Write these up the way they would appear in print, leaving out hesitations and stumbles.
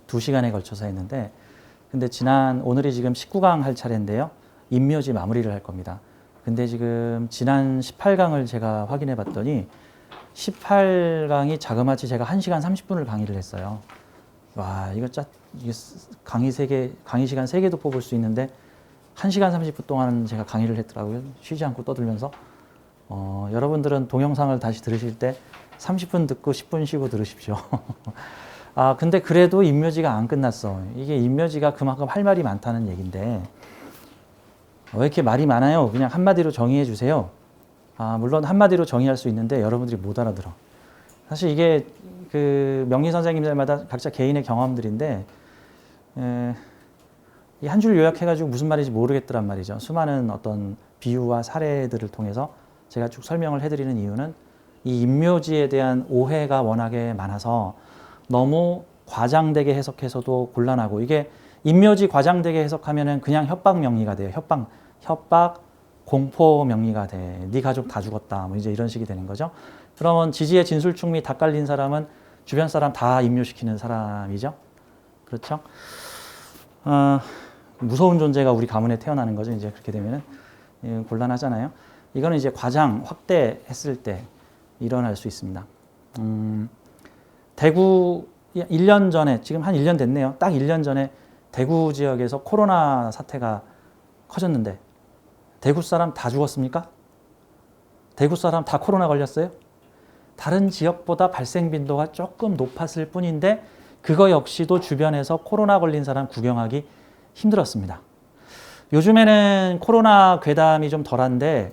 2시간에 걸쳐서 했는데, 근데 오늘이 지금 19강 할 차례인데요. 임묘지 마무리를 할 겁니다. 근데 지금 지난 18강을 제가 확인해 봤더니 18강이 자그마치 제가 1시간 30분을 강의를 했어요. 와, 이게 강의 시간 3개도 뽑을 수 있는데 1시간 30분 동안 제가 강의를 했더라고요. 쉬지 않고 떠들면서. 여러분들은 동영상을 다시 들으실 때 30분 듣고 10분 쉬고 들으십시오. 근데 그래도 임묘지가 안 끝났어. 이게 임묘지가 그만큼 할 말이 많다는 얘기인데, 왜 이렇게 말이 많아요? 그냥 한마디로 정의해 주세요. 물론 한마디로 정의할 수 있는데 여러분들이 못 알아들어. 사실 이게 그 명리 선생님들마다 각자 개인의 경험들인데, 이 한 줄 요약해가지고 무슨 말인지 모르겠더란 말이죠. 수많은 어떤 비유와 사례들을 통해서 제가 쭉 설명을 해드리는 이유는 이 임묘지에 대한 오해가 워낙에 많아서 너무 과장되게 해석해서도 곤란하고, 이게 임묘지 과장되게 해석하면은 그냥 협박 명리가 돼요. 협박, 공포 명리가 돼. 네 가족 다 죽었다. 뭐 이제 이런 식이 되는 거죠. 그러면 지지의 진술충미 다 깔린 사람은 주변 사람 다 임묘시키는 사람이죠. 그렇죠? 무서운 존재가 우리 가문에 태어나는 거죠. 이제 그렇게 되면은 곤란하잖아요. 이거는 이제 과장, 확대했을 때 일어날 수 있습니다. 대구 1년 전에, 지금 한 1년 됐네요. 딱 1년 전에 대구 지역에서 코로나 사태가 커졌는데 대구 사람 다 죽었습니까? 대구 사람 다 코로나 걸렸어요? 다른 지역보다 발생 빈도가 조금 높았을 뿐인데 그거 역시도 주변에서 코로나 걸린 사람 구경하기 힘들었습니다. 요즘에는 코로나 괴담이 좀 덜한데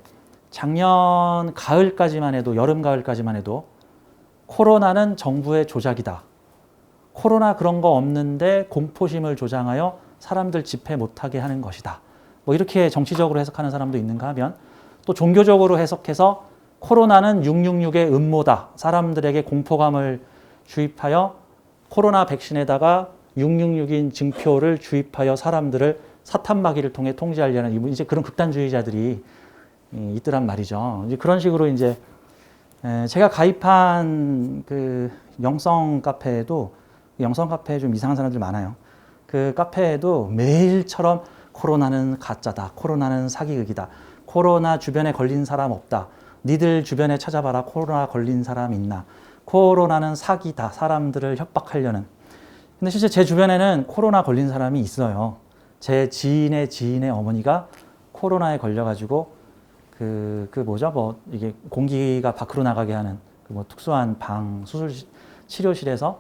작년 가을까지만 해도, 여름 가을까지만 해도 코로나는 정부의 조작이다. 코로나 그런 거 없는데 공포심을 조장하여 사람들 집회 못하게 하는 것이다. 뭐 이렇게 정치적으로 해석하는 사람도 있는가 하면, 또 종교적으로 해석해서 코로나는 666의 음모다. 사람들에게 공포감을 주입하여 코로나 백신에다가 666인 증표를 주입하여 사람들을 사탄마귀를 통해 통제하려는 이제 그런 극단주의자들이 있더란 말이죠. 이제 그런 식으로 이제 제가 가입한 그 영성 카페에 좀 이상한 사람들 많아요. 그 카페에도 매일처럼 코로나는 가짜다. 코로나는 사기극이다. 코로나 주변에 걸린 사람 없다. 니들 주변에 찾아봐라. 코로나 걸린 사람 있나. 코로나는 사기다. 사람들을 협박하려는. 근데 실제 제 주변에는 코로나 걸린 사람이 있어요. 제 지인의 어머니가 코로나에 걸려가지고 이게 공기가 밖으로 나가게 하는 특수한 치료실에서,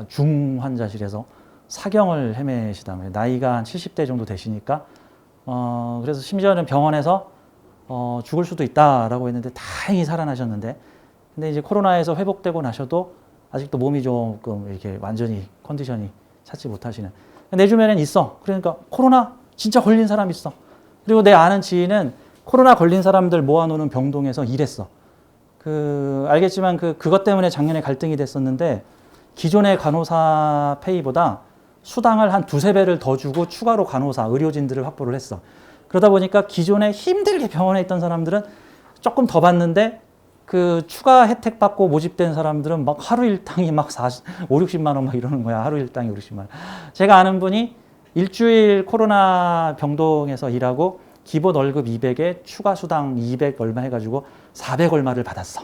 중환자실에서 사경을 헤매시다며, 나이가 한 70대 정도 되시니까, 그래서 심지어는 병원에서 죽을 수도 있다라고 했는데 다행히 살아나셨는데, 근데 이제 코로나에서 회복되고 나셔도 아직도 몸이 조금 이렇게 완전히 컨디션이 찾지 못하시는. 내 주변엔 있어. 그러니까 코로나 진짜 걸린 사람 있어. 그리고 내 아는 지인은 코로나 걸린 사람들 모아놓는 병동에서 일했어. 알겠지만 그것 때문에 작년에 갈등이 됐었는데, 기존의 간호사 페이보다 수당을 한 2~3배를 더 주고 추가로 간호사, 의료진들을 확보를 했어. 그러다 보니까 기존에 힘들게 병원에 있던 사람들은 조금 더 받는데, 그 추가 혜택 받고 모집된 사람들은 막 하루 일당이 막 50~60만 원 막 이러는 거야. 하루 일당이 50~60만 원. 제가 아는 분이 일주일 코로나 병동에서 일하고 기본 월급 200에 추가 수당 200 얼마 해가지고 400 얼마를 받았어.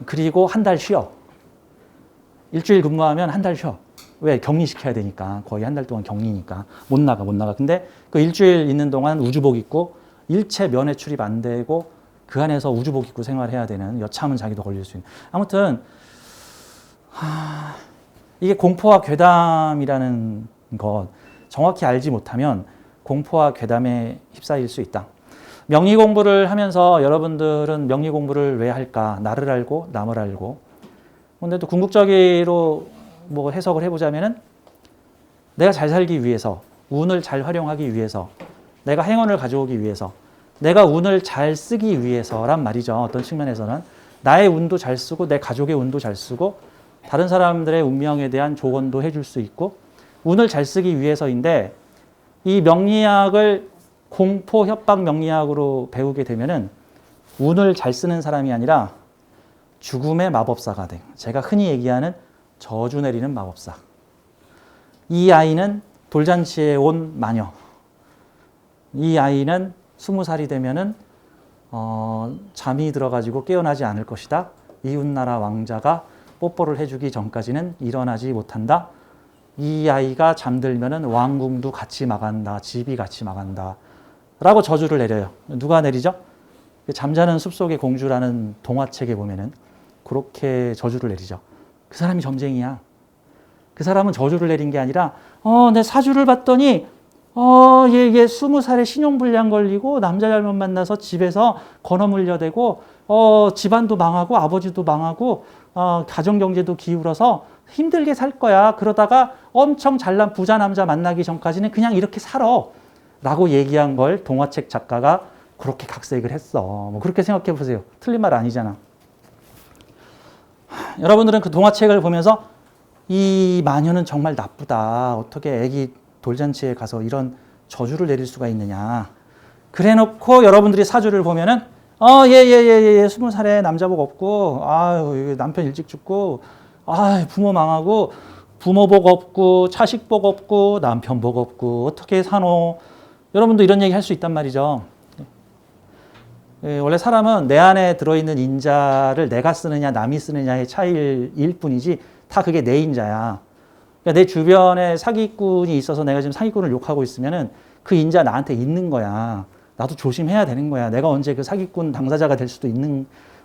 그리고 한 달 쉬어. 일주일 근무하면 한 달 쉬어. 왜? 격리시켜야 되니까. 거의 한 달 동안 격리니까. 못 나가. 근데 그 일주일 있는 동안 우주복 입고 일체 면회 출입 안 되고 그 안에서 우주복 입고 생활해야 되는, 여차하면 자기도 걸릴 수 있는. 아무튼 이게 공포와 괴담이라는 것 정확히 알지 못하면 공포와 괴담에 휩싸일 수 있다. 명리 공부를 하면서 여러분들은 명리 공부를 왜 할까? 나를 알고 남을 알고. 근데 또 궁극적으로 뭐 해석을 해보자면은, 내가 잘 살기 위해서, 운을 잘 활용하기 위해서, 내가 행운을 가져오기 위해서, 내가 운을 잘 쓰기 위해서란 말이죠. 어떤 측면에서는 나의 운도 잘 쓰고 내 가족의 운도 잘 쓰고 다른 사람들의 운명에 대한 조언도 해줄 수 있고, 운을 잘 쓰기 위해서인데, 이 명리학을 공포 협박 명리학으로 배우게 되면은 운을 잘 쓰는 사람이 아니라 죽음의 마법사가 돼. 제가 흔히 얘기하는 저주 내리는 마법사. 이 아이는 돌잔치에 온 마녀. 이 아이는 20살이 되면은 잠이 들어가지고 깨어나지 않을 것이다. 이웃나라 왕자가 뽀뽀를 해주기 전까지는 일어나지 못한다. 이 아이가 잠들면은 왕궁도 같이 망한다. 집이 같이 망한다. 라고 저주를 내려요. 누가 내리죠? 잠자는 숲속의 공주라는 동화책에 보면은 그렇게 저주를 내리죠. 그 사람이 점쟁이야. 그 사람은 저주를 내린 게 아니라 내 사주를 봤더니 얘 20살에 신용불량 걸리고 남자 잘못 만나서 집에서 건어물려대고 집안도 망하고 아버지도 망하고 가정경제도 기울어서 힘들게 살 거야. 그러다가 엄청 잘난 부자 남자 만나기 전까지는 그냥 이렇게 살아. 라고 얘기한 걸 동화책 작가가 그렇게 각색을 했어. 뭐 그렇게 생각해 보세요. 틀린 말 아니잖아. 여러분들은 그 동화책을 보면서 이 마녀는 정말 나쁘다. 어떻게 애기 돌잔치에 가서 이런 저주를 내릴 수가 있느냐. 그래 놓고 여러분들이 사주를 보면은 얘 20살에 남자복 없고 아유 남편 일찍 죽고 부모 망하고 부모복 없고 자식복 없고 남편복 없고 어떻게 사노. 여러분도 이런 얘기 할 수 있단 말이죠. 원래 사람은 내 안에 들어있는 인자를 내가 쓰느냐 남이 쓰느냐의 차이일 뿐이지 다 그게 내 인자야. 그러니까 내 주변에 사기꾼이 있어서 내가 지금 사기꾼을 욕하고 있으면은 그 인자 나한테 있는 거야. 나도 조심해야 되는 거야. 내가 언제 그 사기꾼 당사자가 될 수도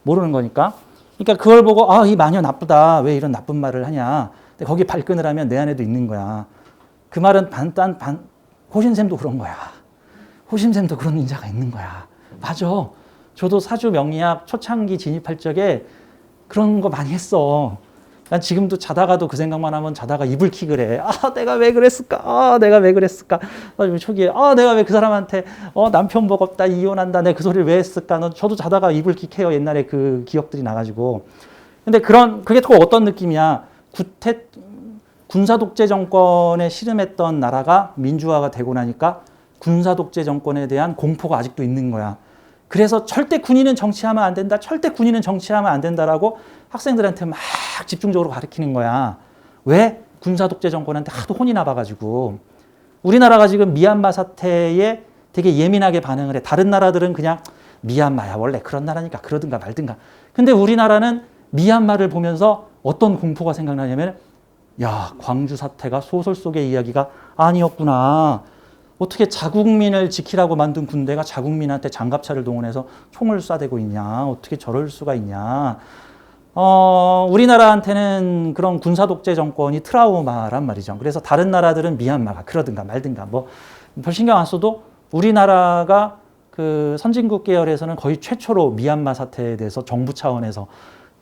모르는 거니까. 그러니까 그걸 보고 이 마녀 나쁘다. 왜 이런 나쁜 말을 하냐. 근데 거기 발끈을 하면 내 안에도 있는 거야. 그 말은 호신쌤도 그런 거야. 호신쌤도 그런 인자가 있는 거야. 맞아. 저도 사주 명리학 초창기 진입할 적에 그런 거 많이 했어. 난 지금도 자다가도 그 생각만 하면 자다가 이불킥을 해. 내가 왜 그랬을까? 내가 왜 그랬을까? 초기에 내가 왜 그 사람한테 남편 복 없다 이혼한다 내가 그 소리를 왜 했을까? 저도 자다가 이불킥해요. 옛날에 그 기억들이 나가지고. 근데 그게 또 어떤 느낌이야? 군사 독재 정권에 씨름했던 나라가 민주화가 되고 나니까 군사 독재 정권에 대한 공포가 아직도 있는 거야. 그래서 절대 군인은 정치하면 안 된다. 절대 군인은 정치하면 안 된다라고 학생들한테 막 집중적으로 가르치는 거야. 왜? 군사 독재 정권한테 하도 혼이 나봐가지고. 우리나라가 지금 미얀마 사태에 되게 예민하게 반응을 해. 다른 나라들은 그냥 미얀마야 원래 그런 나라니까 그러든가 말든가. 근데 우리나라는 미얀마를 보면서 어떤 공포가 생각나냐면 광주 사태가 소설 속의 이야기가 아니었구나. 어떻게 자국민을 지키라고 만든 군대가 자국민한테 장갑차를 동원해서 총을 쏴대고 있냐. 어떻게 저럴 수가 있냐. 우리나라한테는 그런 군사 독재 정권이 트라우마란 말이죠. 그래서 다른 나라들은 미얀마가 그러든가 말든가 별 신경 안 써도 우리나라가 그 선진국 계열에서는 거의 최초로 미얀마 사태에 대해서 정부 차원에서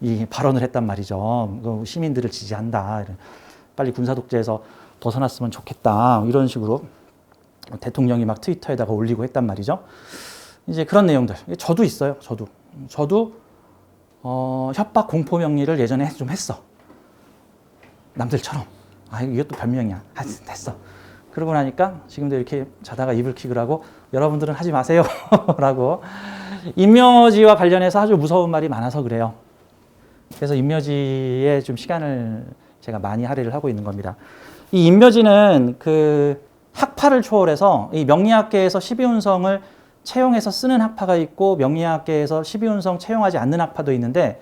이 발언을 했단 말이죠. 시민들을 지지한다. 빨리 군사 독재에서 벗어났으면 좋겠다. 이런 식으로 대통령이 막 트위터에다가 올리고 했단 말이죠. 이제 그런 내용들. 저도 있어요. 저도 협박 공포 명리를 예전에 좀 했어. 남들처럼. 이것도 변명이야. 됐어. 그러고 나니까 지금도 이렇게 자다가 이불킥을 하고 여러분들은 하지 마세요. 라고. 인묘지와 관련해서 아주 무서운 말이 많아서 그래요. 그래서 인묘지에 좀 시간을 제가 많이 할애를 하고 있는 겁니다. 이 인묘지는 그 학파를 초월해서 이 명리학계에서 12운성을 채용해서 쓰는 학파가 있고 명리학계에서 12운성 채용하지 않는 학파도 있는데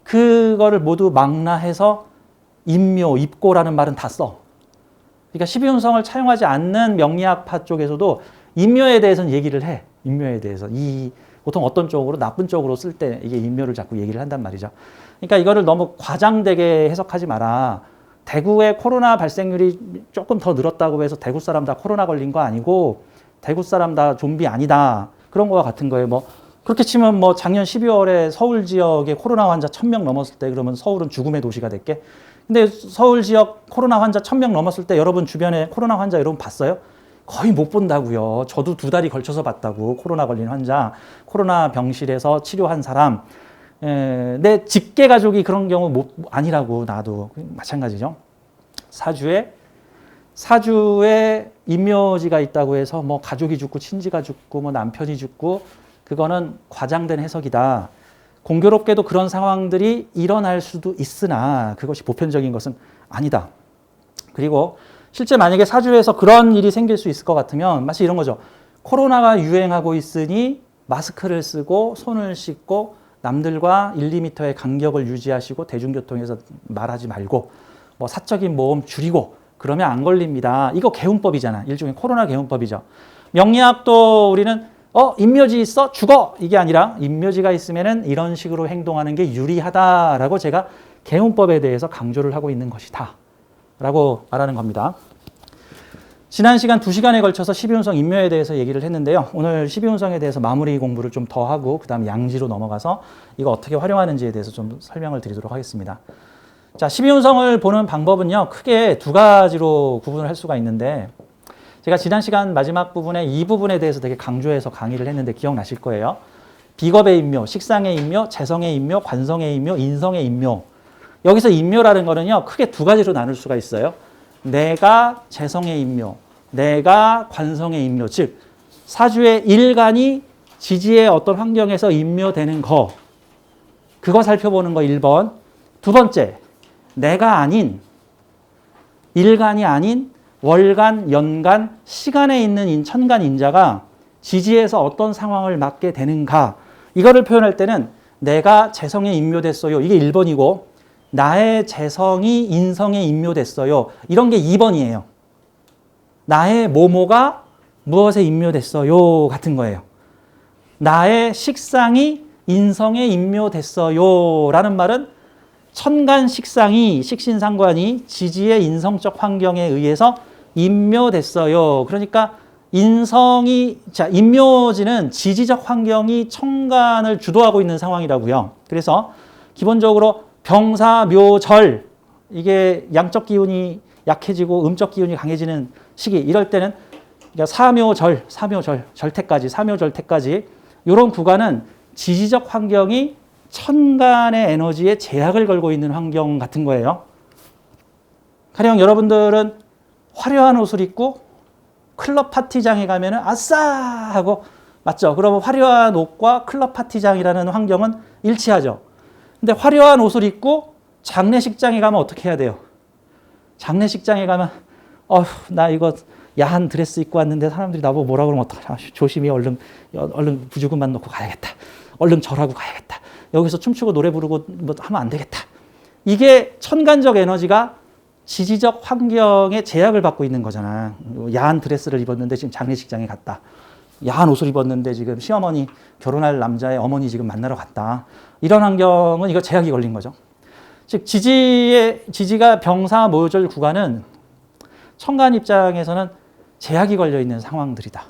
그거를 모두 망라해서 인묘, 입고라는 말은 다 써. 그러니까 12운성을 차용하지 않는 명리학파 쪽에서도 인묘에 대해서는 얘기를 해. 인묘에 대해서. 보통 어떤 쪽으로 나쁜 쪽으로 쓸 때 이게 인묘를 자꾸 얘기를 한단 말이죠. 그러니까 이거를 너무 과장되게 해석하지 마라. 대구의 코로나 발생률이 조금 더 늘었다고 해서 대구 사람 다 코로나 걸린 거 아니고 대구 사람 다 좀비 아니다. 그런 거와 같은 거예요. 그렇게 치면 작년 12월에 서울 지역에 코로나 환자 1000명 넘었을 때 그러면 서울은 죽음의 도시가 됐게? 근데 서울 지역 코로나 환자 1000명 넘었을 때 여러분 주변에 코로나 환자 여러분 봤어요? 거의 못 본다고요. 저도 2달이 걸쳐서 봤다고. 코로나 걸린 환자, 코로나 병실에서 치료한 사람. 내 직계 가족이 그런 경우 아니라고 나도 마찬가지죠. 사주에 인묘지가 있다고 해서 뭐 가족이 죽고 친지가 죽고 뭐 남편이 죽고 그거는 과장된 해석이다. 공교롭게도 그런 상황들이 일어날 수도 있으나 그것이 보편적인 것은 아니다. 그리고 실제 만약에 사주에서 그런 일이 생길 수 있을 것 같으면 마치 이런 거죠. 코로나가 유행하고 있으니 마스크를 쓰고 손을 씻고 남들과 1, 2m의 간격을 유지하시고 대중교통에서 말하지 말고 뭐 사적인 모험 줄이고 그러면 안 걸립니다. 이거 개운법이잖아. 일종의 코로나 개운법이죠. 명리학도 우리는 인묘지 있어? 죽어! 이게 아니라 인묘지가 있으면은 이런 식으로 행동하는 게 유리하다라고 제가 개운법에 대해서 강조를 하고 있는 것이다. 라고 말하는 겁니다. 지난 시간 2시간에 걸쳐서 12운성 인묘에 대해서 얘기를 했는데요. 오늘 12운성에 대해서 마무리 공부를 좀 더 하고 그 다음 양지로 넘어가서 이거 어떻게 활용하는지에 대해서 좀 설명을 드리도록 하겠습니다. 자, 12운성을 보는 방법은요. 크게 두 가지로 구분을 할 수가 있는데 제가 지난 시간 마지막 부분에 이 부분에 대해서 되게 강조해서 강의를 했는데 기억나실 거예요. 비겁의 인묘, 식상의 인묘, 재성의 인묘, 관성의 인묘, 인성의 인묘. 여기서 인묘라는 거는요. 크게 두 가지로 나눌 수가 있어요. 내가 재성의 인묘, 내가 관성의 인묘. 즉 사주의 일간이 지지의 어떤 환경에서 인묘되는 거. 그거 살펴보는 거 1번. 두 번째, 내가 아닌 일간이 아닌 월간, 연간, 시간에 있는 천간 인자가 지지에서 어떤 상황을 맞게 되는가. 이거를 표현할 때는 내가 재성에 인묘됐어요. 이게 1번이고 나의 재성이 인성에 인묘됐어요. 이런 게 2번이에요. 나의 모모가 무엇에 인묘됐어요. 같은 거예요. 나의 식상이 인성에 인묘됐어요. 라는 말은 천간 식상이, 식신상관이 지지의 인성적 환경에 의해서 인묘됐어요. 그러니까 인묘지는 지지적 환경이 천간을 주도하고 있는 상황이라고요. 그래서 기본적으로 병사묘절, 이게 양적 기운이 약해지고 음적 기운이 강해지는 시기, 이럴 때는 그러니까 사묘절태까지 이런 구간은 지지적 환경이 천간의 에너지에 제약을 걸고 있는 환경 같은 거예요. 가령 여러분들은 화려한 옷을 입고 클럽 파티장에 가면은 아싸 하고 맞죠? 그러면 화려한 옷과 클럽 파티장이라는 환경은 일치하죠. 근데 화려한 옷을 입고 장례식장에 가면 어떻게 해야 돼요? 장례식장에 가면 나 이거 야한 드레스 입고 왔는데 사람들이 나보고 뭐라 그러면 어떡하냐. 조심히 얼른 부주금만 놓고 가야겠다. 얼른 절하고 가야겠다. 여기서 춤추고 노래 부르고 뭐 하면 안 되겠다. 이게 천간적 에너지가 지지적 환경에 제약을 받고 있는 거잖아. 야한 드레스를 입었는데 지금 장례식장에 갔다. 야한 옷을 입었는데 지금 시어머니 결혼할 남자의 어머니 지금 만나러 갔다. 이런 환경은 이거 제약이 걸린 거죠. 즉 지지가 병사묘절 구간은 천간 입장에서는 제약이 걸려 있는 상황들이다.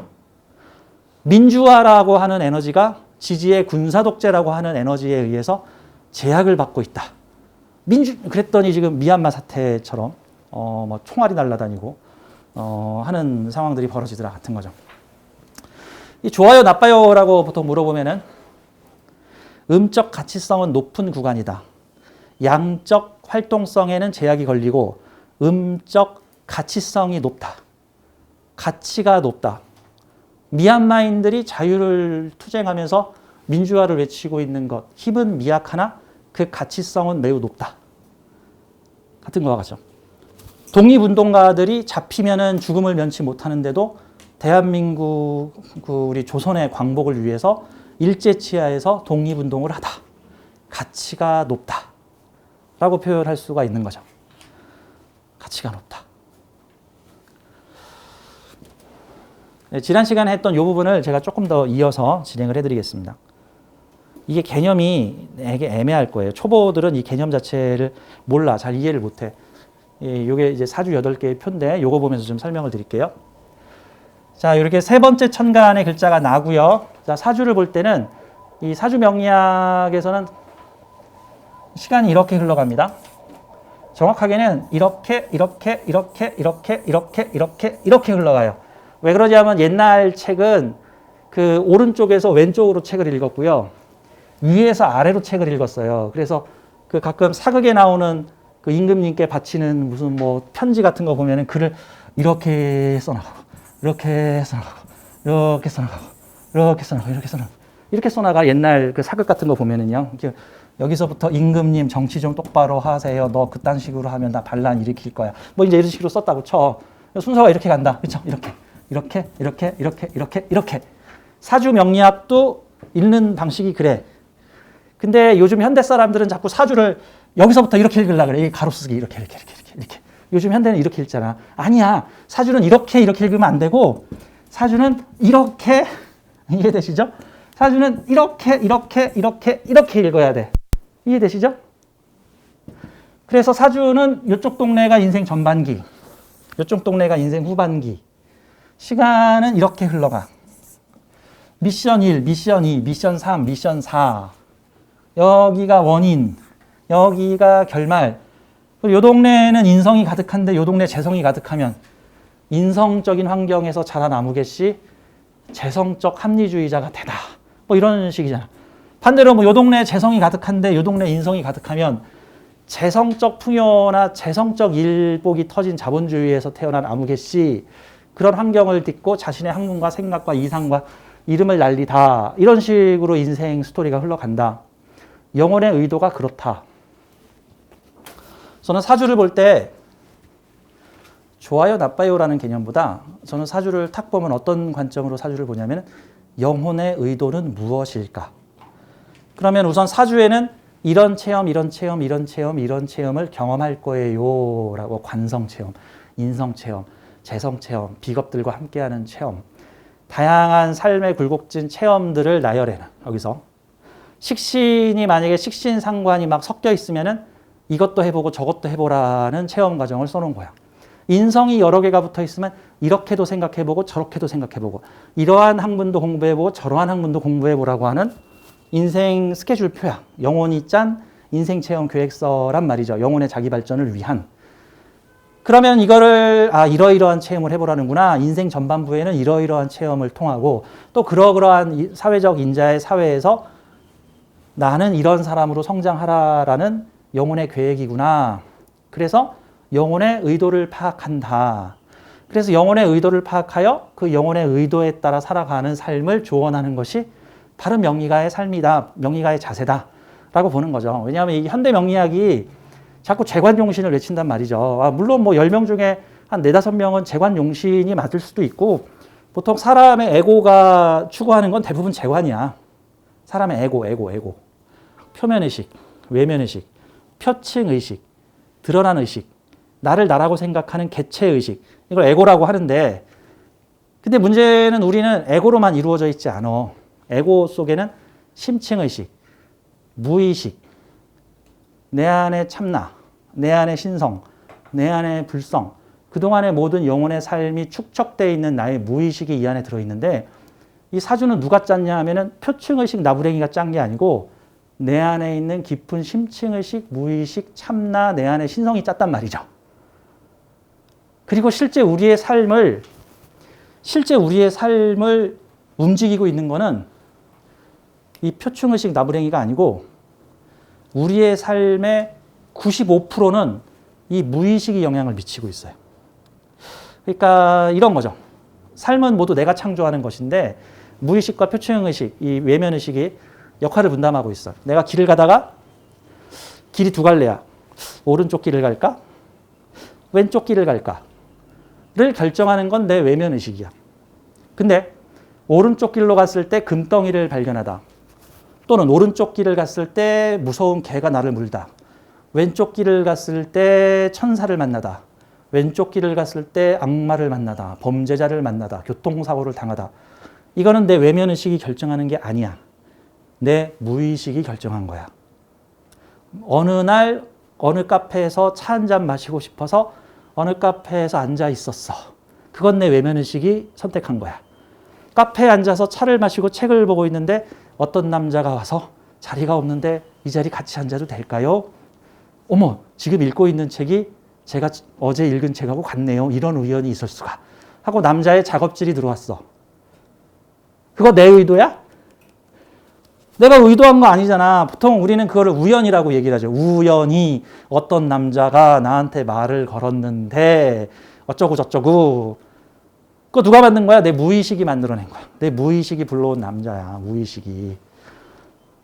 민주화라고 하는 에너지가 지지의 군사독재라고 하는 에너지에 의해서 제약을 받고 있다. 그랬더니 지금 미얀마 사태처럼 뭐 총알이 날아다니고 하는 상황들이 벌어지더라 같은 거죠. 이 좋아요, 나빠요라고 보통 물어보면은 음적 가치성은 높은 구간이다. 양적 활동성에는 제약이 걸리고 음적 가치성이 높다. 가치가 높다. 미얀마인들이 자유를 투쟁하면서 민주화를 외치고 있는 것, 힘은 미약하나 그 가치성은 매우 높다. 같은 것과 같죠. 독립운동가들이 잡히면은 죽음을 면치 못하는데도 대한민국 우리 조선의 광복을 위해서 일제치하에서 독립운동을 하다. 가치가 높다. 라고 표현할 수가 있는 거죠. 가치가 높다. 네, 지난 시간에 했던 이 부분을 제가 조금 더 이어서 진행을 해드리겠습니다. 이게 개념이 되게 애매할 거예요. 초보들은 이 개념 자체를 몰라. 잘 이해를 못해. 이게 이제 사주 8개의 표인데 이거 보면서 좀 설명을 드릴게요. 자, 이렇게 세 번째 천간의 글자가 나고요. 자, 사주를 볼 때는 이 사주 명리학에서는 시간이 이렇게 흘러갑니다. 정확하게는 이렇게 흘러가요. 왜 그러냐면 옛날 책은 그 오른쪽에서 왼쪽으로 책을 읽었고요. 위에서 아래로 책을 읽었어요. 그래서 그 가끔 사극에 나오는 그 임금님께 바치는 무슨 뭐 편지 같은 거 보면은 글을 이렇게 써놔. 이렇게 써나가고, 이렇게 써나가고, 이렇게 써나가고, 이렇게 써나가고. 이렇게 써나가 옛날 그 사극 같은 거 보면은요. 여기서부터 임금님 정치 좀 똑바로 하세요. 너 그딴 식으로 하면 나 반란 일으킬 거야. 뭐 이제 이런 식으로 썼다고 쳐. 순서가 이렇게 간다. 그렇죠? 이렇게, 이렇게, 이렇게, 이렇게, 이렇게, 이렇게. 사주 명리학도 읽는 방식이 그래. 근데 요즘 현대 사람들은 자꾸 사주를 여기서부터 이렇게 읽으려고 그래. 가로쓰기 이렇게, 이렇게, 이렇게, 이렇게, 이렇게. 요즘 현대는 이렇게 읽잖아. 아니야. 사주는 이렇게, 이렇게 읽으면 안 되고, 사주는 이렇게, 이해되시죠? 사주는 이렇게, 이렇게, 이렇게, 이렇게 읽어야 돼. 이해되시죠? 그래서 사주는 이쪽 동네가 인생 전반기, 이쪽 동네가 인생 후반기. 시간은 이렇게 흘러가. 미션 1, 미션 2, 미션 3, 미션 4. 여기가 원인, 여기가 결말. 이 동네는 인성이 가득한데 이 동네 재성이 가득하면 인성적인 환경에서 자란 아무개씨 재성적 합리주의자가 되다. 뭐 이런 식이잖아. 반대로 뭐 이 동네 재성이 가득한데 이 동네 인성이 가득하면 재성적 풍요나 재성적 일복이 터진 자본주의에서 태어난 아무개씨 그런 환경을 딛고 자신의 학문과 생각과 이상과 이름을 날리다. 이런 식으로 인생 스토리가 흘러간다. 영혼의 의도가 그렇다. 저는 사주를 볼 때 좋아요, 나빠요라는 개념보다 저는 사주를 탁 보면 어떤 관점으로 사주를 보냐면 영혼의 의도는 무엇일까? 그러면 우선 사주에는 이런 체험, 이런 체험, 이런 체험, 이런 체험을 경험할 거예요 라고 관성 체험, 인성 체험, 재성 체험, 비겁들과 함께하는 체험 다양한 삶의 굴곡진 체험들을 나열해놔. 여기서 식신이 만약에 식신상관이 막 섞여 있으면은 이것도 해보고 저것도 해보라는 체험 과정을 써놓은 거야. 인성이 여러 개가 붙어 있으면 이렇게도 생각해보고 저렇게도 생각해보고 이러한 학문도 공부해보고 저러한 학문도 공부해보라고 하는 인생 스케줄표야. 영혼이 짠 인생 체험 계획서란 말이죠. 영혼의 자기 발전을 위한. 그러면 이거를 이러이러한 체험을 해보라는구나. 인생 전반부에는 이러이러한 체험을 통하고 또 그러그러한 사회적 인자의 사회에서 나는 이런 사람으로 성장하라라는 영혼의 계획이구나. 그래서 영혼의 의도를 파악한다. 그래서 영혼의 의도를 파악하여 그 영혼의 의도에 따라 살아가는 삶을 조언하는 것이 바로 명리가의 삶이다. 명리가의 자세다. 라고 보는 거죠. 왜냐하면 이 현대 명리학이 자꾸 재관용신을 외친단 말이죠. 물론 뭐 10명 중에 한 4, 5명은 재관용신이 맞을 수도 있고 보통 사람의 에고가 추구하는 건 대부분 재관이야. 사람의 에고. 표면의식, 외면의식, 표층의식, 드러난 의식, 나를 나라고 생각하는 개체의식, 이걸 에고라고 하는데 근데 문제는 우리는 에고로만 이루어져 있지 않아. 에고 속에는 심층의식, 무의식, 내 안에 참나, 내 안에 신성, 내 안에 불성, 그동안의 모든 영혼의 삶이 축적되어 있는 나의 무의식이 이 안에 들어있는데 이 사주는 누가 짰냐 하면은 표층의식 나부랭이가 짠 게 아니고 내 안에 있는 깊은 심층의식, 무의식, 참나, 내 안에 신성이 짰단 말이죠. 그리고 실제 우리의 삶을 움직이고 있는 거는 이 표층의식 나부랭이가 아니고 우리의 삶의 95%는 이 무의식이 영향을 미치고 있어요. 그러니까 이런 거죠. 삶은 모두 내가 창조하는 것인데 무의식과 표층의식, 이 외면의식이 역할을 분담하고 있어. 내가 길을 가다가 길이 두 갈래야. 오른쪽 길을 갈까? 왼쪽 길을 갈까? 를 결정하는 건 내 외면의식이야. 근데 오른쪽 길로 갔을 때 금덩이를 발견하다. 또는 오른쪽 길을 갔을 때 무서운 개가 나를 물다. 왼쪽 길을 갔을 때 천사를 만나다. 왼쪽 길을 갔을 때 악마를 만나다. 범죄자를 만나다. 교통사고를 당하다. 이거는 내 외면의식이 결정하는 게 아니야. 내 무의식이 결정한 거야. 어느 날 어느 카페에서 차 한 잔 마시고 싶어서 어느 카페에서 앉아 있었어. 그건 내 외면의식이 선택한 거야. 카페에 앉아서 차를 마시고 책을 보고 있는데 어떤 남자가 와서 자리가 없는데 이 자리 같이 앉아도 될까요? 어머, 지금 읽고 있는 책이 제가 어제 읽은 책하고 같네요. 이런 우연이 있을 수가. 하고 남자의 작업질이 들어왔어. 그거 내 의도야? 내가 의도한 거 아니잖아. 보통 우리는 그거를 우연이라고 얘기를 하죠. 우연히 어떤 남자가 나한테 말을 걸었는데 어쩌고 저쩌고. 그거 누가 만든 거야? 내 무의식이 만들어낸 거야. 내 무의식이 불러온 남자야. 무의식이.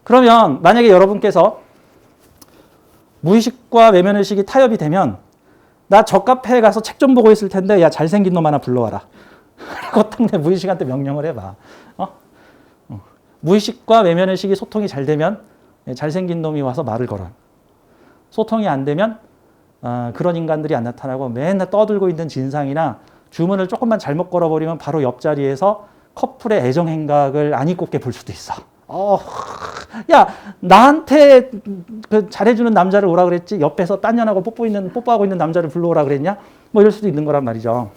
그러면 만약에 여러분께서 무의식과 외면의식이 타협이 되면 나 저 카페에 가서 책 좀 보고 있을 텐데 야 잘생긴 놈 하나 불러와라. 그거 딱 내 무의식한테 명령을 해봐. 무의식과 외면의식이 소통이 잘 되면 잘생긴 놈이 와서 말을 걸어. 소통이 안 되면 그런 인간들이 안 나타나고 맨날 떠들고 있는 진상이나 주문을 조금만 잘못 걸어버리면 바로 옆자리에서 커플의 애정 행각을 안 입곱게 볼 수도 있어. 야, 나한테 그 잘해주는 남자를 오라 그랬지 옆에서 딴 년하고 뽀뽀하고 있는 남자를 불러오라 그랬냐? 뭐 이럴 수도 있는 거란 말이죠.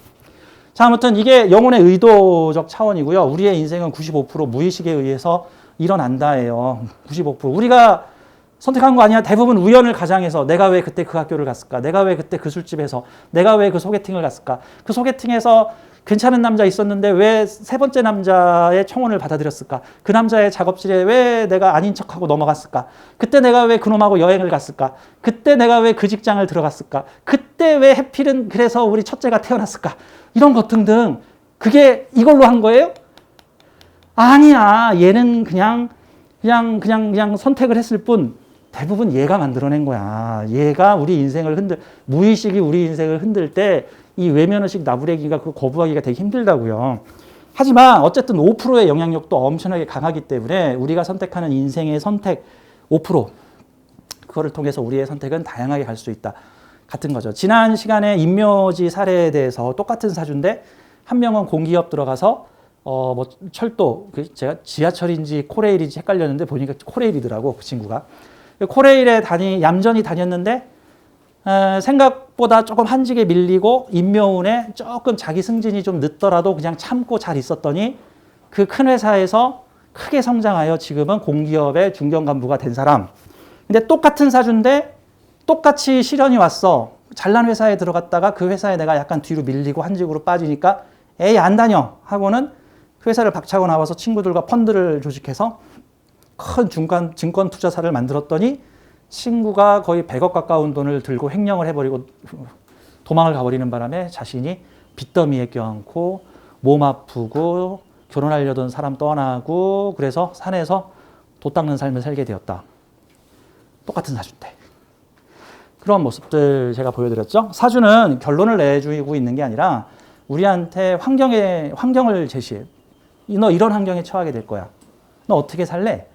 자, 아무튼 이게 영혼의 의도적 차원이고요. 우리의 인생은 95% 무의식에 의해서 일어난다예요. 95%. 우리가 선택한 거 아니야. 대부분 우연을 가장해서 내가 왜 그때 그 학교를 갔을까? 내가 왜 그때 그 술집에서? 내가 왜 그 소개팅을 갔을까? 그 소개팅에서 괜찮은 남자 있었는데 왜 세 번째 남자의 청혼을 받아들였을까? 그 남자의 작업실에 왜 내가 아닌 척하고 넘어갔을까? 그때 내가 왜 그놈하고 여행을 갔을까? 그때 내가 왜 그 직장을 들어갔을까? 그때 왜 해필은 그래서 우리 첫째가 태어났을까? 이런 것 등등. 그게 이걸로 한 거예요? 아니야. 얘는 그냥 선택을 했을 뿐 대부분 얘가 만들어낸 거야. 얘가 우리 인생을 무의식이 우리 인생을 흔들 때 이 외면의식 나부레기가 그 거부하기가 되게 힘들다고요. 하지만 어쨌든 5%의 영향력도 엄청나게 강하기 때문에 우리가 선택하는 인생의 선택 5% 그거를 통해서 우리의 선택은 다양하게 갈 수 있다. 같은 거죠. 지난 시간에 임묘지 사례에 대해서 똑같은 사주인데 한 명은 공기업 들어가서 뭐 철도 제가 지하철인지 코레일인지 헷갈렸는데 보니까 코레일이더라고 그 친구가. 코레일에 얌전히 다녔는데 생각보다 조금 한직에 밀리고 임묘운에 조금 자기 승진이 좀 늦더라도 그냥 참고 잘 있었더니 그 큰 회사에서 크게 성장하여 지금은 공기업의 중견 간부가 된 사람. 근데 똑같은 사주인데 똑같이 시련이 왔어. 잘난 회사에 들어갔다가 그 회사에 내가 약간 뒤로 밀리고 한직으로 빠지니까 에이 안 다녀 하고는 그 회사를 박차고 나와서 친구들과 펀드를 조직해서 큰 증권 투자사를 만들었더니 친구가 거의 100억 가까운 돈을 들고 횡령을 해버리고 도망을 가버리는 바람에 자신이 빚더미에 껴안고 몸 아프고 결혼하려던 사람 떠나고 그래서 산에서 도 닦는 삶을 살게 되었다. 똑같은 사주인데. 그런 모습들 제가 보여드렸죠. 사주는 결론을 내주고 있는 게 아니라 우리한테 환경을 제시해. 너 이런 환경에 처하게 될 거야. 너 어떻게 살래?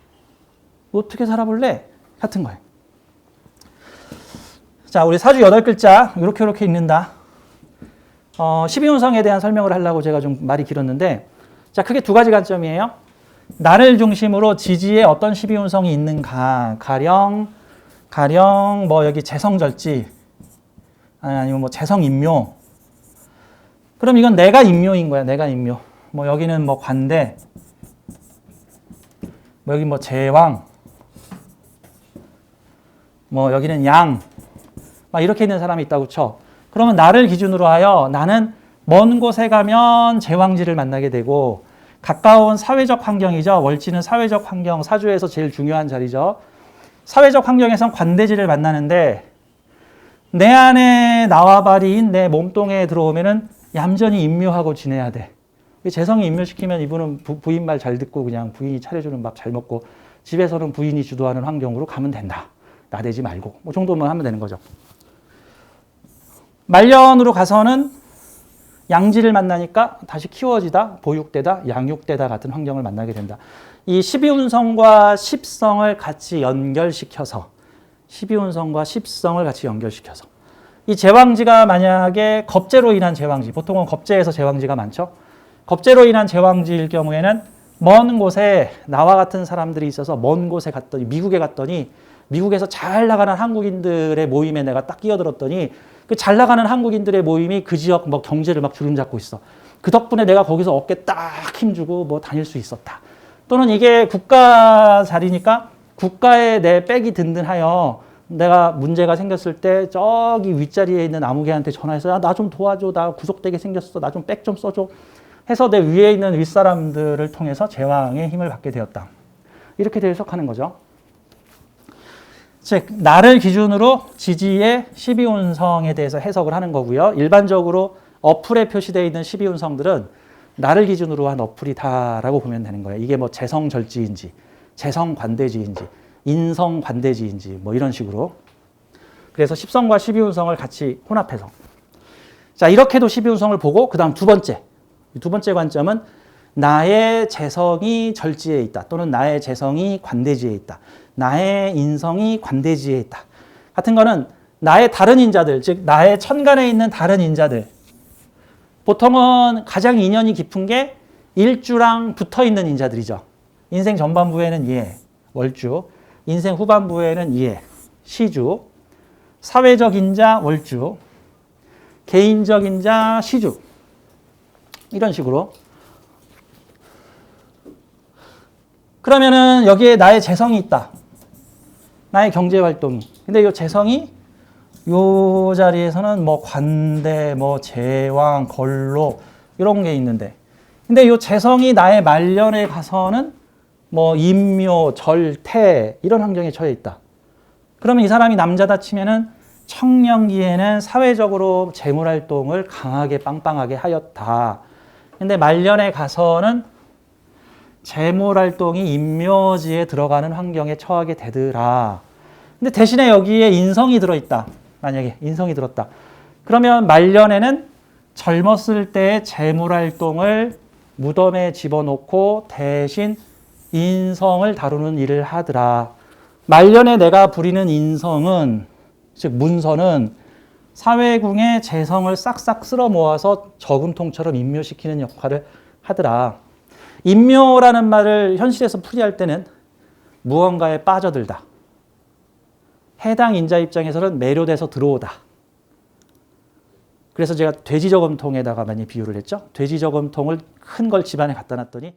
어떻게 살아볼래? 같은 거예요. 자, 우리 사주 8글자 이렇게 읽는다. 12운성에 대한 설명을 하려고 제가 좀 말이 길었는데 자, 크게 두 가지 관점이에요. 나를 중심으로 지지에 어떤 12운성이 있는가. 가령 뭐 여기 재성절지 아니면 뭐 재성인묘. 그럼 이건 내가 인묘인 거야. 내가 인묘. 뭐 여기는 뭐 관대. 뭐 여기 뭐 제왕. 뭐 여기는 양. 막 이렇게 있는 사람이 있다고 쳐. 그러면 나를 기준으로 하여 나는 먼 곳에 가면 제왕지를 만나게 되고 가까운 사회적 환경이죠. 월지는 사회적 환경, 사주에서 제일 중요한 자리죠. 사회적 환경에선 관대지를 만나는데 내 안에 나와바리인 내 몸뚱에 들어오면은 얌전히 임묘하고 지내야 돼. 재성이 임묘시키면 이분은 부인 말 잘 듣고 그냥 부인이 차려주는 밥 잘 먹고 집에서는 부인이 주도하는 환경으로 가면 된다. 나대지 말고. 뭐 정도만 하면 되는 거죠. 말년으로 가서는 양지를 만나니까 다시 키워지다, 보육되다, 양육되다 같은 환경을 만나게 된다. 이 12운성과 10성을 같이 연결시켜서 이 제왕지가 만약에 겁재로 인한 제왕지, 보통은 겁재에서 제왕지가 많죠. 겁재로 인한 제왕지일 경우에는 먼 곳에 나와 같은 사람들이 있어서 먼 곳에 갔더니 미국에 갔더니 미국에서 잘 나가는 한국인들의 모임에 내가 딱 끼어들었더니 그 잘 나가는 한국인들의 모임이 그 지역 뭐 경제를 막 주름잡고 있어. 그 덕분에 내가 거기서 어깨 딱 힘주고 뭐 다닐 수 있었다. 또는 이게 국가 자리니까 국가에 내 백이 든든하여 내가 문제가 생겼을 때 저기 윗자리에 있는 아무개한테 전화해서 나 좀 도와줘. 나 구속되게 생겼어. 나 좀 백 좀 써줘. 해서 내 위에 있는 윗사람들을 통해서 제왕의 힘을 받게 되었다. 이렇게 해석하는 거죠. 즉 나를 기준으로 지지의 12운성에 대해서 해석을 하는 거고요. 일반적으로 어플에 표시되어 있는 12운성들은 나를 기준으로 한 어플이다라고 보면 되는 거예요. 이게 뭐 재성절지인지 재성관대지인지 인성관대지인지 뭐 이런 식으로. 그래서 10성과 12운성을 같이 혼합해서. 자, 이렇게도 12운성을 보고 그 다음 두 번째 관점은 나의 재성이 절지에 있다. 또는 나의 재성이 관대지에 있다. 나의 인성이 관대지에 있다. 같은 거는 나의 다른 인자들, 즉 나의 천간에 있는 다른 인자들. 보통은 가장 인연이 깊은 게 일주랑 붙어있는 인자들이죠. 인생 전반부에는 예, 월주. 인생 후반부에는 예, 시주. 사회적 인자, 월주. 개인적 인자, 시주. 이런 식으로. 그러면은 여기에 나의 재성이 있다. 나의 경제 활동이. 근데 이 재성이 이 자리에서는 뭐 관대, 뭐 제왕, 걸로 이런 게 있는데, 근데 이 재성이 나의 말년에 가서는 뭐 임묘, 절태 이런 환경에 처해 있다. 그러면 이 사람이 남자다 치면은 청년기에는 사회적으로 재물 활동을 강하게 빵빵하게 하였다. 근데 말년에 가서는 재물 활동이 임묘지에 들어가는 환경에 처하게 되더라. 근데 대신에 여기에 인성이 들어있다. 만약에 인성이 들었다. 그러면 말년에는 젊었을 때의 재물 활동을 무덤에 집어넣고 대신 인성을 다루는 일을 하더라. 말년에 내가 부리는 인성은, 즉 문서는 사회궁의 재성을 싹싹 쓸어 모아서 저금통처럼 임묘시키는 역할을 하더라. 임묘라는 말을 현실에서 풀이할 때는 무언가에 빠져들다. 해당 인자 입장에서는 매료돼서 들어오다. 그래서 제가 돼지 저금통에다가 많이 비유를 했죠. 돼지 저금통을 큰 걸 집안에 갖다 놨더니